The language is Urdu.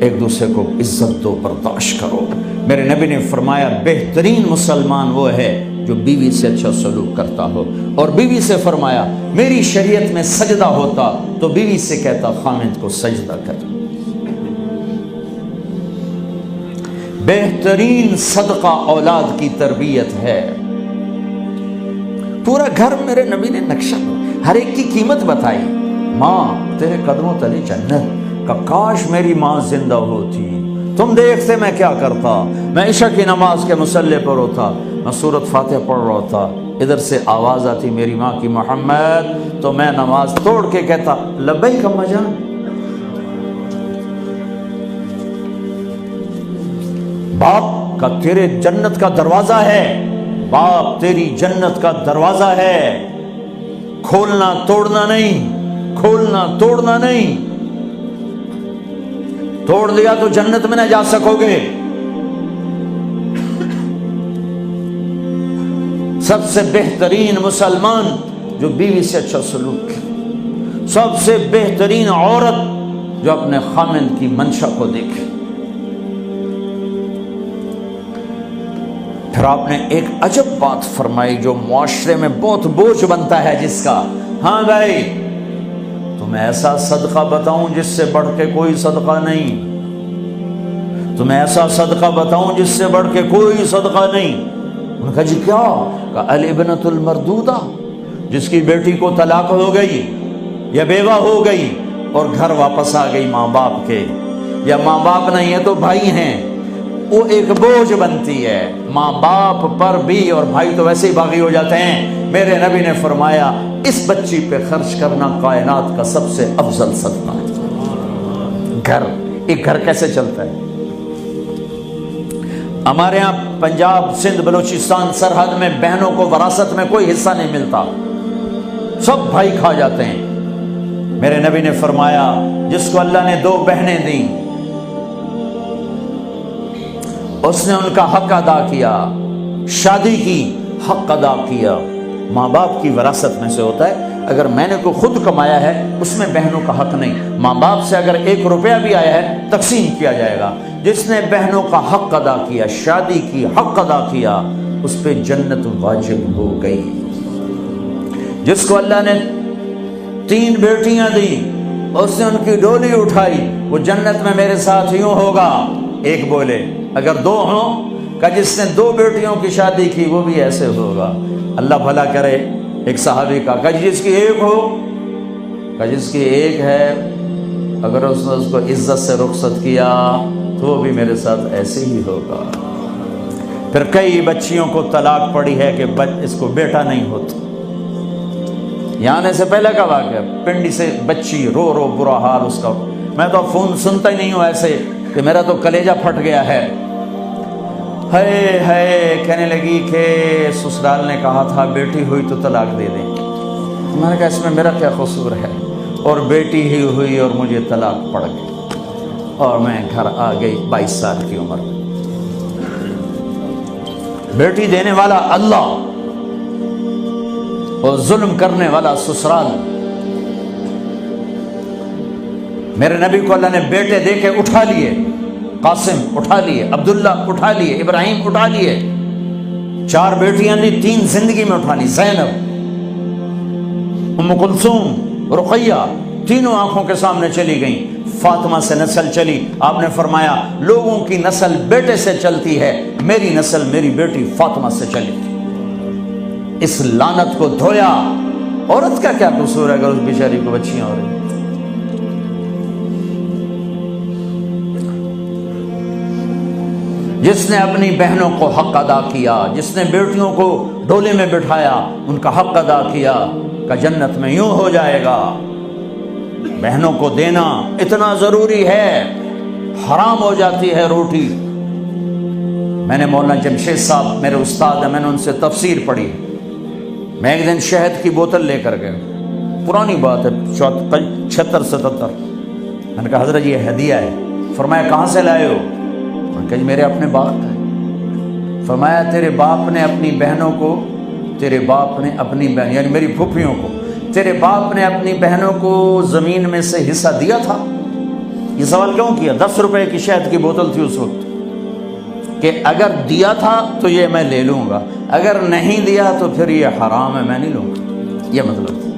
ایک دوسرے کو عزت دو، برداشت کرو۔ میرے نبی نے فرمایا بہترین مسلمان وہ ہے جو بیوی سے اچھا سلوک کرتا ہو، اور بیوی سے فرمایا میری شریعت میں سجدہ ہوتا تو بیوی سے کہتا خامند کو سجدہ کر۔ بہترین صدقہ اولاد کی تربیت ہے۔ پورا گھر میرے نبی نے نقشہ، ہر ایک کی قیمت بتائی۔ ماں تیرے قدموں تلے جنت، کہ کاش میری ماں زندہ ہوتی، تم دیکھتے میں کیا کرتا، میں عشاء کی نماز کے مصلی پر ہوتا، میں سورۃ فاتحہ پڑھ رہا ہوتا، ادھر سے آواز آتی میری ماں کی محمد، تو میں نماز توڑ کے کہتا لبیک اماں جان۔ باپ کا تیرے جنت کا دروازہ ہے، باپ تیری جنت کا دروازہ ہے، کھولنا توڑنا نہیں، کھولنا توڑنا نہیں، توڑ دیا تو جنت میں نہ جا سکو گے۔ سب سے بہترین مسلمان جو بیوی سے اچھا سلوک کرے، سب سے بہترین عورت جو اپنے خامند کی منشا کو دیکھے۔ پھر آپ نے ایک عجب بات فرمائی جو معاشرے میں بہت بوجھ بنتا ہے جس کا، ہاں بھائی تمہیں ایسا صدقہ بتاؤں جس سے بڑھ کے کوئی صدقہ نہیں، تمہیں ایسا صدقہ بتاؤں جس سے بڑھ کے کوئی صدقہ نہیں۔ انہوں نے کہا جی کیا؟ کہ الابنۃ المردودہ، جس کی بیٹی کو طلاق ہو گئی یا بیوہ ہو گئی اور گھر واپس آ گئی ماں باپ کے، یا ماں باپ نہیں ہے تو بھائی ہیں، وہ ایک بوجھ بنتی ہے ماں باپ پر بھی، اور بھائی تو ویسے ہی باغی ہو جاتے ہیں۔ میرے نبی نے فرمایا اس بچی پہ خرچ کرنا کائنات کا سب سے افضل صدقہ ہے۔ گھر، ایک گھر کیسے چلتا ہے؟ ہمارے ہاں پنجاب، سندھ، بلوچستان سرحد میں بہنوں کو وراثت میں کوئی حصہ نہیں ملتا، سب بھائی کھا جاتے ہیں۔ میرے نبی نے فرمایا جس کو اللہ نے 2 بہنیں دیں اس نے ان کا حق ادا کیا، شادی کی حق ادا کیا۔ ماں باپ کی وراثت میں سے ہوتا ہے، اگر میں نے کوئی خود کمایا ہے اس میں بہنوں کا حق نہیں، ماں باپ سے اگر 1 روپیہ بھی آیا ہے تقسیم کیا جائے گا۔ جس نے بہنوں کا حق ادا کیا، شادی کی حق ادا کیا، اس پہ جنت واجب ہو گئی۔ جس کو اللہ نے 3 بیٹیاں دی، اس نے ان کی ڈولی اٹھائی، وہ جنت میں میرے ساتھ یوں ہوگا۔ ایک بولے اگر 2 ہوں، کہ جس نے 2 بیٹیوں کی شادی کی وہ بھی ایسے ہوگا۔ اللہ بھلا کرے۔ ایک صحابی کا کہ جس کی 1 ہو، کہ جس کی 1 ہے، اگر اس نے اس کو عزت سے رخصت کیا تو وہ بھی میرے ساتھ ایسے ہی ہوگا۔ پھر کئی بچیوں کو طلاق پڑی ہے کہ اس کو بیٹا نہیں ہوتا۔ یہاں آنے سے پہلے کا واقعہ، پنڈی سے بچی رو رو برا حال اس کا، میں تو فون سنتا ہی نہیں ہوں ایسے کہ میرا تو کلیجہ پھٹ گیا ہے۔ ہے کہنے لگی کہ سسرال نے کہا تھا بیٹی ہوئی تو طلاق دے دیں۔ میں نے کہا اس میں میرا کیا قصور ہے، اور بیٹی ہی ہوئی اور مجھے طلاق پڑ گئی، اور میں گھر آ گئی 22 سال کی عمر میں۔ بیٹی دینے والا اللہ اور ظلم کرنے والا سسرال۔ میرے نبی کو اللہ نے بیٹے دے کے اٹھا لیے، قاسم اٹھا لیے، عبداللہ اٹھا لیے، ابراہیم اٹھا لیے، 4 بیٹیاں دی، 3 زندگی میں اٹھا لی، زینب، ام کلثوم، رقیہ، تینوں آنکھوں کے سامنے چلی گئیں۔ فاطمہ سے نسل چلی، آپ نے فرمایا لوگوں کی نسل بیٹے سے چلتی ہے، میری نسل میری بیٹی فاطمہ سے چلی۔ اس لعنت کو دھویا۔ عورت کا کیا قصور ہے اگر اس بیچاری کو بچیاں ہو رہی؟ جس نے اپنی بہنوں کو حق ادا کیا، جس نے بیٹیوں کو ڈولے میں بٹھایا، ان کا حق ادا کیا، کہ جنت میں یوں ہو جائے گا۔ بہنوں کو دینا اتنا ضروری ہے، حرام ہو جاتی ہے روٹی۔ میں نے مولانا جمشید صاحب میرے استاد ہیں، میں نے ان سے تفسیر پڑھی۔ میں ایک دن شہد کی بوتل لے کر گیا، پرانی بات ہے 76-77۔ میں نے کہا حضرت یہ ہدیہ ہے۔ فرمایا کہاں سے لائے ہو؟ میں نے کہا میرے اپنے باپ کا ہے۔ فرمایا تیرے باپ نے اپنی بہنوں کو، تیرے باپ نے اپنی بہن یعنی میری پھوپھیوں کو، تیرے باپ نے اپنی بہنوں کو زمین میں سے حصہ دیا تھا؟ یہ سوال کیوں کیا؟ 10 روپے کی شہد کی بوتل تھی اس وقت، کہ اگر دیا تھا تو یہ میں لے لوں گا، اگر نہیں دیا تو پھر یہ حرام ہے، میں نہیں لوں گا، یہ مطلب